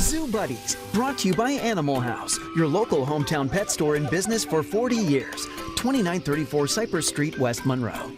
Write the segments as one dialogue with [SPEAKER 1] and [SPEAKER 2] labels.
[SPEAKER 1] Zoo Buddies, brought to you by Animal House, your local hometown pet store in business for 40 years. 2934 Cypress Street, West Monroe.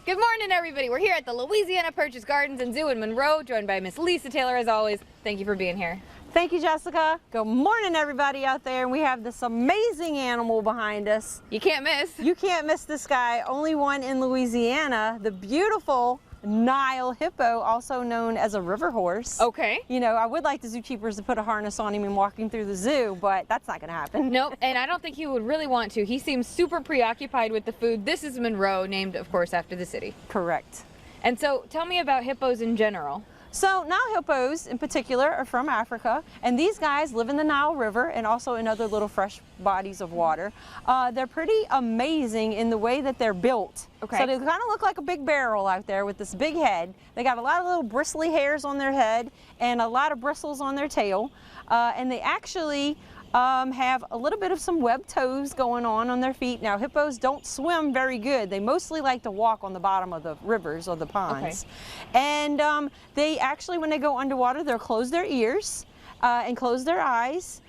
[SPEAKER 2] Good morning, everybody. We're here at the Louisiana Purchase Gardens and Zoo in Monroe, joined by Miss Lisa Taylor, as always. Thank you for being here.
[SPEAKER 3] Thank you, Jessica. Good morning, everybody out there. And we have this amazing animal behind us.
[SPEAKER 2] You can't miss.
[SPEAKER 3] You can't miss this guy. Only one in Louisiana. The beautiful Nile hippo, also known as a river horse.
[SPEAKER 2] Okay.
[SPEAKER 3] You know, I would like the zookeepers to put a harness on him and walk him through the zoo, but that's not going to happen.
[SPEAKER 2] Nope, and I don't think he would really want to. He seems super preoccupied with the food. This is Monroe, named, of course, after the city.
[SPEAKER 3] Correct.
[SPEAKER 2] And so, tell me about hippos in general.
[SPEAKER 3] So Nile hippos in particular are from Africa, and these guys live in the Nile River and also in other little fresh bodies of water. They're pretty amazing in the way that they're built.
[SPEAKER 2] Okay.
[SPEAKER 3] So they kind of look like a big barrel out there with this big head. They got a lot of little bristly hairs on their head and a lot of bristles on their tail. And they actually have a little bit of some webbed toes going on their feet. Now, hippos don't swim very good. They mostly like to walk on the bottom of the rivers or the ponds. Okay. And they actually, when they go underwater, they'll close their ears and close their eyes,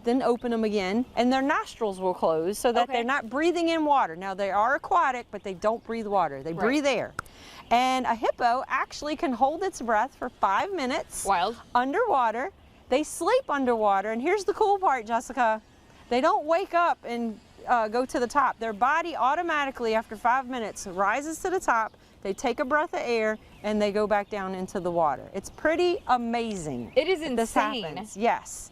[SPEAKER 3] then open them again, and their nostrils will close so that they're not breathing in water. Now, they are aquatic, but they don't breathe water. They breathe air. And a hippo actually can hold its breath for 5 minutes underwater. They sleep underwater, and here's the cool part, Jessica. They don't wake up and go to the top. Their body automatically, after 5 minutes, rises to the top. They take a breath of air, and they go back down into the water. It's pretty amazing.
[SPEAKER 2] It is insane.
[SPEAKER 3] This happens. Yes.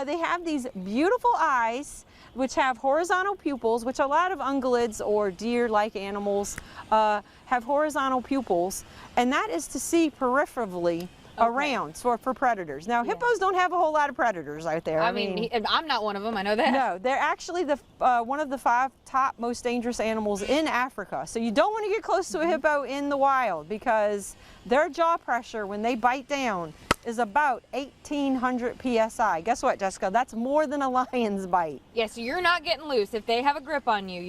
[SPEAKER 3] They have these beautiful eyes, which have horizontal pupils, which a lot of ungulates or deer-like animals have horizontal pupils, and that is to see peripherally around for predators. Now, hippos don't have a whole lot of predators out there.
[SPEAKER 2] I mean, I'm not one of them, I know that.
[SPEAKER 3] No, they're actually the one of the 5 top most dangerous animals in Africa. So you don't want to get close to a hippo in the wild because their jaw pressure when they bite down is about 1,800 psi. Guess what, Jessica? That's more than a lion's bite.
[SPEAKER 2] Yeah, so you're not getting loose. If they have a grip on you,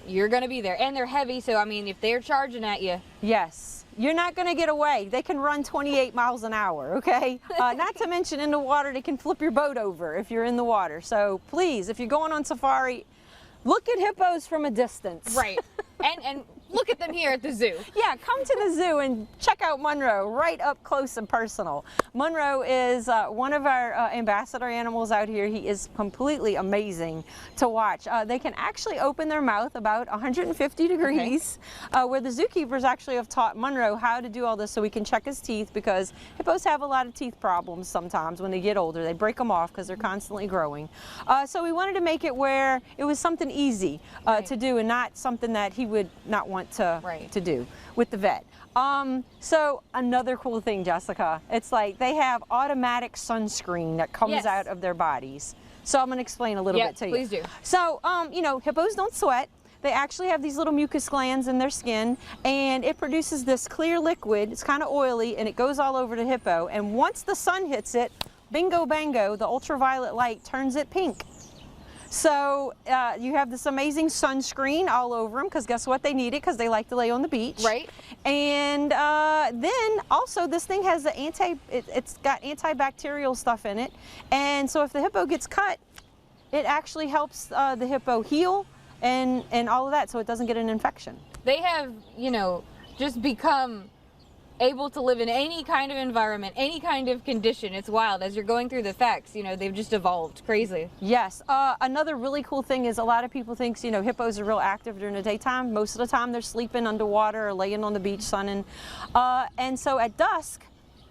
[SPEAKER 2] you're going to be there. And they're heavy, so I mean, if they're charging at you.
[SPEAKER 3] Yes. You're not going to get away. They can run 28 miles an hour, okay? Not to mention in the water, they can flip your boat over if you're in the water. So please, if you're going on safari, look at hippos from a distance.
[SPEAKER 2] Right. And look at them here at the zoo.
[SPEAKER 3] Yeah, come to the zoo and check out Monroe right up close and personal. Monroe is one of our ambassador animals out here. He is completely amazing to watch. They can actually open their mouth about 150 degrees, where the zookeepers actually have taught Monroe how to do all this so we can check his teeth, because hippos have a lot of teeth problems sometimes when they get older. They break them off because they're constantly growing. So we wanted to make it where it was something easy to do and not something that he would not want to do with the vet. So another cool thing, Jessica, it's like they have automatic sunscreen that comes out of their bodies. So I'm going to explain a little bit to you.
[SPEAKER 2] Please do.
[SPEAKER 3] So, you know, hippos don't sweat. They actually have these little mucus glands in their skin, and it produces this clear liquid. It's kind of oily, and it goes all over the hippo. And once the sun hits it, bingo bango, the ultraviolet light turns it pink. So you have this amazing sunscreen all over them, because guess what? They need it because they like to lay on the beach.
[SPEAKER 2] Right.
[SPEAKER 3] And then also this thing has the it's got antibacterial stuff in it. And so if the hippo gets cut, it actually helps the hippo heal and all of that, so it doesn't get an infection.
[SPEAKER 2] They have, you know, just become able to live in any kind of environment, any kind of condition. It's wild. As you're going through the facts, you know, they've just evolved crazy.
[SPEAKER 3] Yes. Another really cool thing is a lot of people think, you know, hippos are real active during the daytime. Most of the time they're sleeping underwater or laying on the beach sunning. And so at dusk,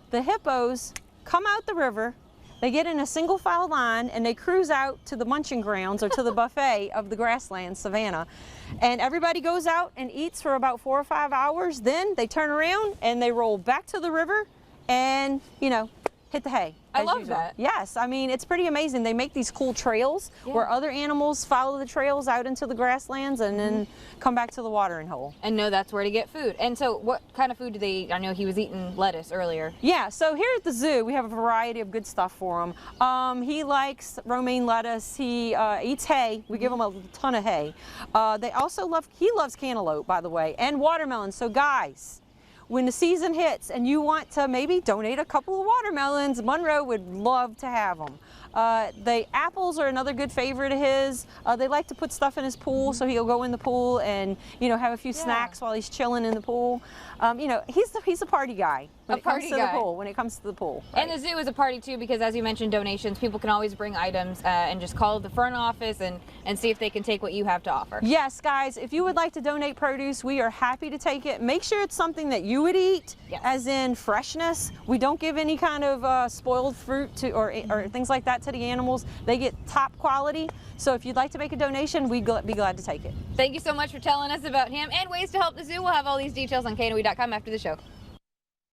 [SPEAKER 3] the hippos come out the river, they get in a single file line, and they cruise out to the munching grounds or to the buffet of the grassland savanna. And everybody goes out and eats for about 4 or 5 hours. Then they turn around and they roll back to the river and, you know, hit the hay.
[SPEAKER 2] I love that.
[SPEAKER 3] Yes, I mean, it's pretty amazing. They make these cool trails where other animals follow the trails out into the grasslands and then come back to the watering hole.
[SPEAKER 2] And know that's where to get food. And so what kind of food do they eat? I know he was eating lettuce earlier.
[SPEAKER 3] Yeah, so here at the zoo, we have a variety of good stuff for him. He likes romaine lettuce. He eats hay. We give him a ton of hay. He loves cantaloupe, by the way, and watermelon. So guys, when the season hits and you want to maybe donate a couple of watermelons, Monroe would love to have them. The apples are another good favorite of his. They like to put stuff in his pool, so he'll go in the pool and, you know, have a few snacks while he's chilling in the pool. You know, he's a party guy when it comes to the pool. When it comes to the pool,
[SPEAKER 2] and the zoo is a party too, because as you mentioned, donations. People can always bring items and just call the front office and see if they can take what you have to offer.
[SPEAKER 3] Yes, guys, if you would like to donate produce, we are happy to take it. Make sure it's something that you would eat, as in freshness. We don't give any kind of spoiled fruit to or things like that to the animals. They get top quality. So if you'd like to make a donation, we'd be glad to take it.
[SPEAKER 2] Thank you so much for telling us about him and ways to help the zoo. We'll have all these details on KNOE.com after the show.